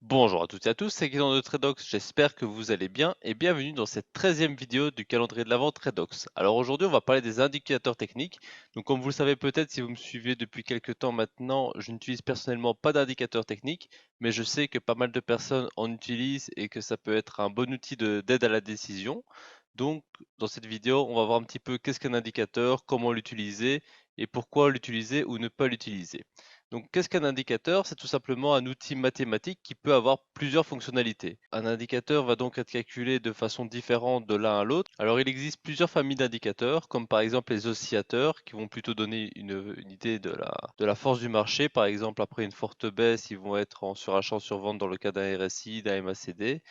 Bonjour à toutes et à tous, c'est Guillaume de Tradox, j'espère que vous allez bien et bienvenue dans cette 13e vidéo du calendrier de l'Avent Tradox. Alors aujourd'hui on va parler des indicateurs techniques. Donc comme vous le savez peut-être si vous me suivez depuis quelques temps maintenant, je n'utilise personnellement pas d'indicateurs techniques, mais je sais que pas mal de personnes en utilisent et que ça peut être un bon outil d'aide à la décision. Donc dans cette vidéo on va voir un petit peu qu'est-ce qu'un indicateur, comment l'utiliser et pourquoi l'utiliser ou ne pas l'utiliser. Donc, qu'est-ce qu'un indicateur? C'est tout simplement un outil mathématique qui peut avoir plusieurs fonctionnalités. Un indicateur va donc être calculé de façon différente de l'un à l'autre. Alors, il existe plusieurs familles d'indicateurs, comme par exemple les oscillateurs, qui vont plutôt donner une idée de la force du marché. Par exemple, après une forte baisse, ils vont être en surachat, survente dans le cas d'un RSI, d'un MACD.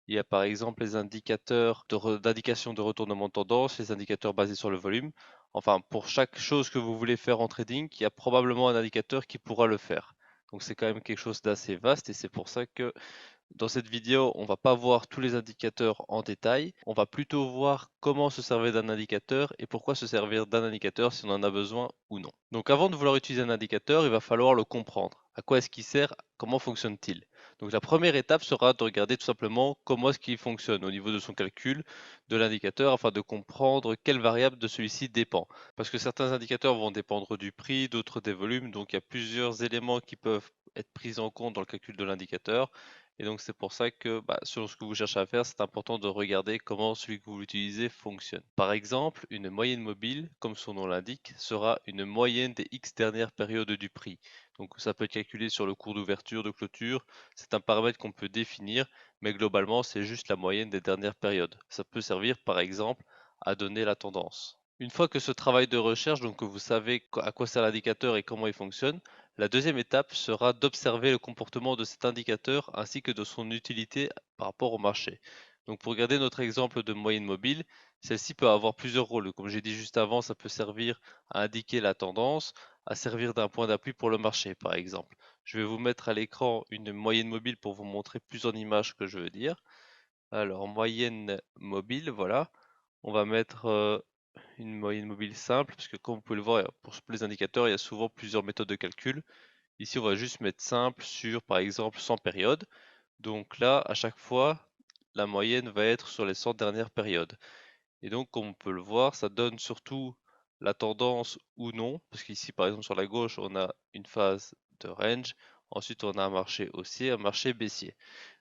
Il y a par exemple les indicateurs d'indication de retournement de tendance, les indicateurs basés sur le volume. Enfin, pour chaque chose que vous voulez faire en trading, il y a probablement un indicateur qui pourra le faire. Donc c'est quand même quelque chose d'assez vaste et c'est pour ça que dans cette vidéo, on va pas voir tous les indicateurs en détail. On va plutôt voir comment se servir d'un indicateur et pourquoi se servir d'un indicateur si on en a besoin ou non. Donc avant de vouloir utiliser un indicateur, il va falloir le comprendre. À quoi est-ce qu'il sert? Comment fonctionne-t-il? Donc la première étape sera de regarder tout simplement comment est-ce qu'il fonctionne au niveau de son calcul de l'indicateur afin de comprendre quelle variable de celui-ci dépend. Parce que certains indicateurs vont dépendre du prix, d'autres des volumes, donc il y a plusieurs éléments qui peuvent être pris en compte dans le calcul de l'indicateur. Et donc c'est pour ça que selon ce que vous cherchez à faire, c'est important de regarder comment celui que vous utilisez fonctionne. Par exemple, une moyenne mobile, comme son nom l'indique, sera une moyenne des X dernières périodes du prix. Donc ça peut être calculé sur le cours d'ouverture, de clôture, c'est un paramètre qu'on peut définir, mais globalement c'est juste la moyenne des dernières périodes. Ça peut servir par exemple à donner la tendance. Une fois que ce travail de recherche, donc que vous savez à quoi sert l'indicateur et comment il fonctionne, la deuxième étape sera d'observer le comportement de cet indicateur ainsi que de son utilité par rapport au marché. Donc pour regarder notre exemple de moyenne mobile, celle-ci peut avoir plusieurs rôles. Comme j'ai dit juste avant, ça peut servir à indiquer la tendance, à servir d'un point d'appui pour le marché par exemple. Je vais vous mettre à l'écran une moyenne mobile pour vous montrer plus en images ce que je veux dire. Alors moyenne mobile, voilà. On va mettre une moyenne mobile simple, parce que comme vous pouvez le voir, pour les indicateurs, il y a souvent plusieurs méthodes de calcul. Ici, on va juste mettre simple sur, par exemple, 100 périodes. Donc là, à chaque fois, la moyenne va être sur les 100 dernières périodes. Et donc, comme on peut le voir, ça donne surtout la tendance ou non, parce qu'ici, par exemple, sur la gauche, on a une phase de range. Ensuite, on a un marché haussier, un marché baissier.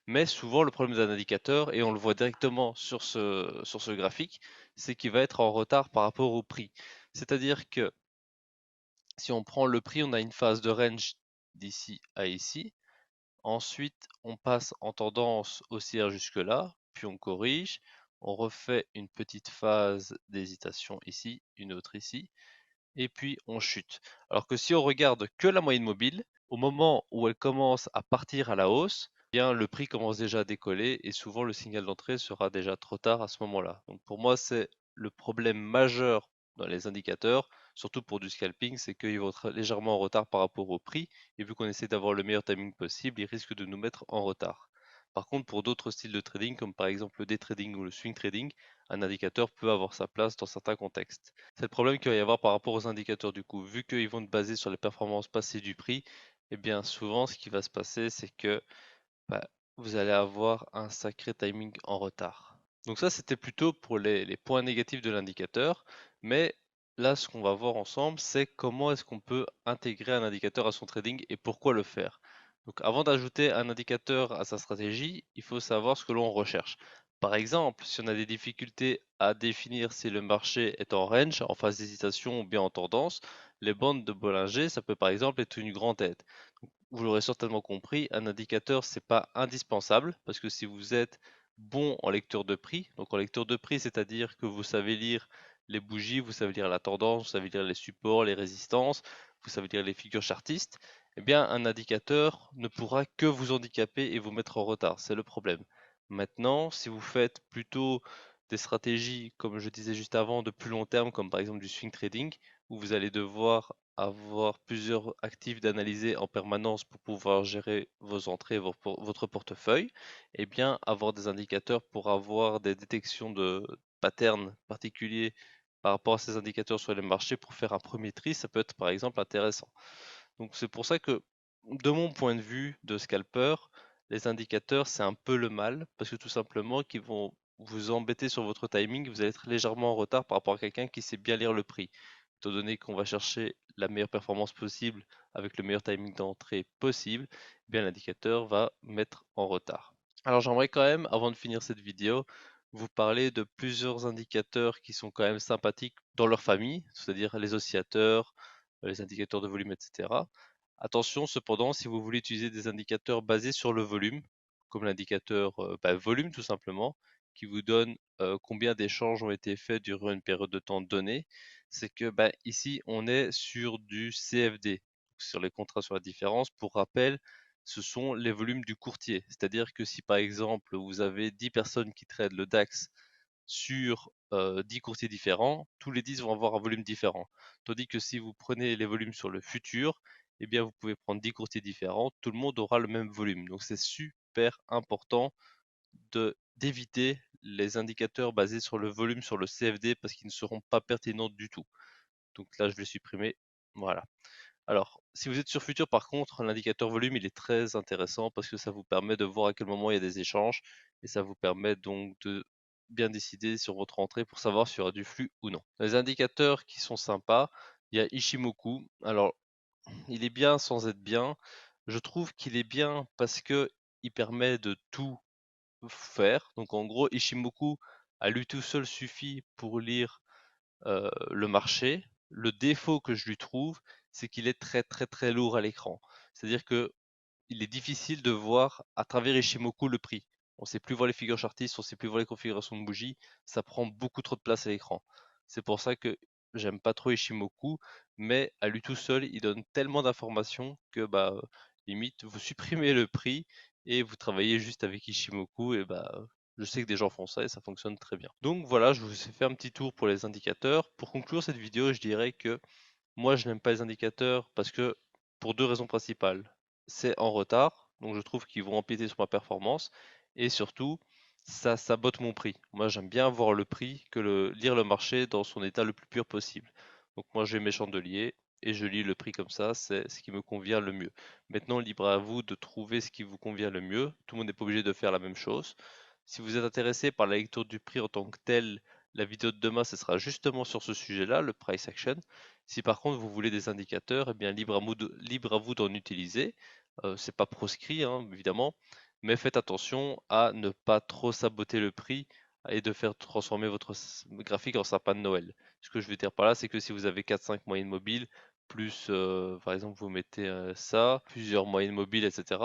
Mais souvent, le problème d'un indicateur, et on le voit directement sur ce graphique, c'est qu'il va être en retard par rapport au prix. C'est-à-dire que si on prend le prix, on a une phase de range d'ici à ici. Ensuite, on passe en tendance haussière jusque-là, puis on corrige. On refait une petite phase d'hésitation ici, une autre ici, et puis on chute. Alors que si on regarde que la moyenne mobile, au moment où elle commence à partir à la hausse, eh bien le prix commence déjà à décoller et souvent le signal d'entrée sera déjà trop tard à ce moment-là. Donc pour moi, c'est le problème majeur dans les indicateurs, surtout pour du scalping, c'est qu'ils vont être légèrement en retard par rapport au prix et vu qu'on essaie d'avoir le meilleur timing possible, ils risquent de nous mettre en retard. Par contre, pour d'autres styles de trading, comme par exemple le day trading ou le swing trading, un indicateur peut avoir sa place dans certains contextes. C'est le problème qu'il va y avoir par rapport aux indicateurs du coup. Vu qu'ils vont être basés sur les performances passées du prix, eh bien souvent ce qui va se passer, c'est que bah, vous allez avoir un sacré timing en retard. Donc ça, c'était plutôt pour les points négatifs de l'indicateur. Mais là, ce qu'on va voir ensemble, c'est comment est-ce qu'on peut intégrer un indicateur à son trading et pourquoi le faire. Donc avant d'ajouter un indicateur à sa stratégie, il faut savoir ce que l'on recherche. Par exemple, si on a des difficultés à définir si le marché est en range, en phase d'hésitation ou bien en tendance, les bandes de Bollinger, ça peut par exemple être une grande aide. Vous l'aurez certainement compris, un indicateur, c'est pas indispensable parce que si vous êtes bon en lecture de prix, donc en lecture de prix, c'est-à-dire que vous savez lire les bougies, vous savez lire la tendance, vous savez lire les supports, les résistances, vous savez lire les figures chartistes, eh bien un indicateur ne pourra que vous handicaper et vous mettre en retard, c'est le problème. Maintenant, si vous faites plutôt des stratégies, comme je disais juste avant, de plus long terme, comme par exemple du swing trading, où vous allez devoir avoir plusieurs actifs d'analyser en permanence pour pouvoir gérer vos entrées, votre portefeuille, et bien avoir des indicateurs pour avoir des détections de patterns particuliers par rapport à ces indicateurs sur les marchés pour faire un premier tri, ça peut être par exemple intéressant. Donc c'est pour ça que de mon point de vue de scalper, les indicateurs, c'est un peu le mal parce que tout simplement qu'ils vont vous embêter sur votre timing, vous allez être légèrement en retard par rapport à quelqu'un qui sait bien lire le prix. Étant donné qu'on va chercher la meilleure performance possible avec le meilleur timing d'entrée possible, eh bien l'indicateur va mettre en retard. Alors j'aimerais quand même, avant de finir cette vidéo, vous parler de plusieurs indicateurs qui sont quand même sympathiques dans leur famille, c'est-à-dire les oscillateurs, les indicateurs de volume, etc. Attention cependant, si vous voulez utiliser des indicateurs basés sur le volume, comme l'indicateur volume tout simplement, qui vous donne combien d'échanges ont été faits durant une période de temps donnée, c'est que ici on est sur du CFD, sur les contrats sur la différence. Pour rappel, ce sont les volumes du courtier. C'est-à-dire que si par exemple vous avez 10 personnes qui traitent le DAX sur 10 courtiers différents, tous les 10 vont avoir un volume différent. Tandis que si vous prenez les volumes sur le futur, eh bien vous pouvez prendre 10 courtiers différents, tout le monde aura le même volume. Donc c'est super important d'éviter les indicateurs basés sur le volume sur le CFD parce qu'ils ne seront pas pertinents du tout. Donc là je vais supprimer. Voilà. Alors, si vous êtes sur Futur, par contre, l'indicateur volume, il est très intéressant parce que ça vous permet de voir à quel moment il y a des échanges et ça vous permet donc de bien décider sur votre entrée pour savoir s'il y aura du flux ou non. Les indicateurs qui sont sympas, il y a Ishimoku. Alors, il est bien sans être bien. Je trouve qu'il est bien parce que il permet de tout faire. Donc, en gros, Ishimoku à lui tout seul suffit pour lire le marché. Le défaut que je lui trouve, c'est qu'il est très très très lourd à l'écran. C'est-à-dire que il est difficile de voir à travers Ishimoku le prix. On ne sait plus voir les figures chartistes, on ne sait plus voir les configurations de bougies, ça prend beaucoup trop de place à l'écran. C'est pour ça que j'aime pas trop Ishimoku, mais à lui tout seul, il donne tellement d'informations que limite vous supprimez le prix et vous travaillez juste avec Ishimoku et je sais que des gens font ça et ça fonctionne très bien. Donc voilà, je vous ai fait un petit tour pour les indicateurs. Pour conclure cette vidéo, je dirais que moi, je n'aime pas les indicateurs parce que pour deux raisons principales. C'est en retard, donc je trouve qu'ils vont empiéter sur ma performance, et surtout, ça sabote mon prix. Moi, j'aime bien voir le prix que lire le marché dans son état le plus pur possible. Donc moi, j'ai mes chandeliers et je lis le prix comme ça, c'est ce qui me convient le mieux. Maintenant, libre à vous de trouver ce qui vous convient le mieux. Tout le monde n'est pas obligé de faire la même chose. Si vous êtes intéressé par la lecture du prix en tant que tel, la vidéo de demain, ce sera justement sur ce sujet-là, le price action. Si par contre vous voulez des indicateurs, eh bien libre à vous d'en utiliser. C'est pas proscrit, hein, évidemment, mais faites attention à ne pas trop saboter le prix et de faire transformer votre graphique en sapin de Noël. Ce que je veux dire par là, c'est que si vous avez 4-5 moyennes mobiles, plus par exemple vous mettez ça, plusieurs moyennes mobiles, etc.,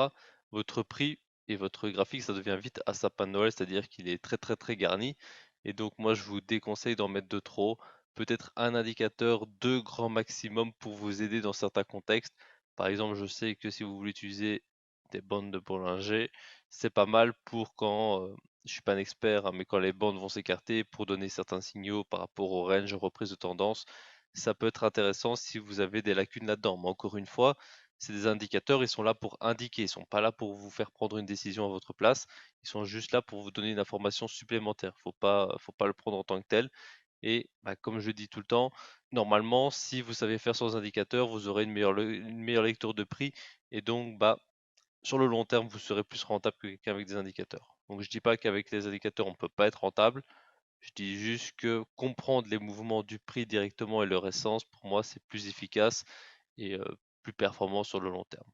votre prix et votre graphique, ça devient vite un sapin de Noël, c'est-à-dire qu'il est très très très garni. Et donc moi je vous déconseille d'en mettre de trop, peut-être un indicateur, deux grands maximum pour vous aider dans certains contextes. Par exemple, je sais que si vous voulez utiliser des bandes de Bollinger, c'est pas mal pour quand, je suis pas un expert, hein, mais quand les bandes vont s'écarter pour donner certains signaux par rapport au range, aux reprises de tendance, ça peut être intéressant si vous avez des lacunes là-dedans. Mais encore une fois, c'est des indicateurs, ils sont là pour indiquer, ils sont pas là pour vous faire prendre une décision à votre place, ils sont juste là pour vous donner une information supplémentaire. Faut pas le prendre en tant que tel. Et comme je dis tout le temps, normalement, si vous savez faire sans indicateur, vous aurez une meilleure lecture de prix et donc sur le long terme, vous serez plus rentable que quelqu'un avec des indicateurs. Donc je dis pas qu'avec les indicateurs, on ne peut pas être rentable. Je dis juste que comprendre les mouvements du prix directement et leur essence, pour moi, c'est plus efficace et plus performant sur le long terme.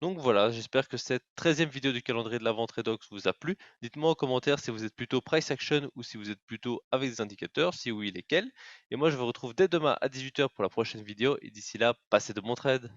Donc voilà, j'espère que cette 13e vidéo du calendrier de la vente Redox vous a plu. Dites-moi en commentaire si vous êtes plutôt price action ou si vous êtes plutôt avec des indicateurs, si oui, lesquels. Et moi, je vous retrouve dès demain à 18 h pour la prochaine vidéo. Et d'ici là, passez de bons trades.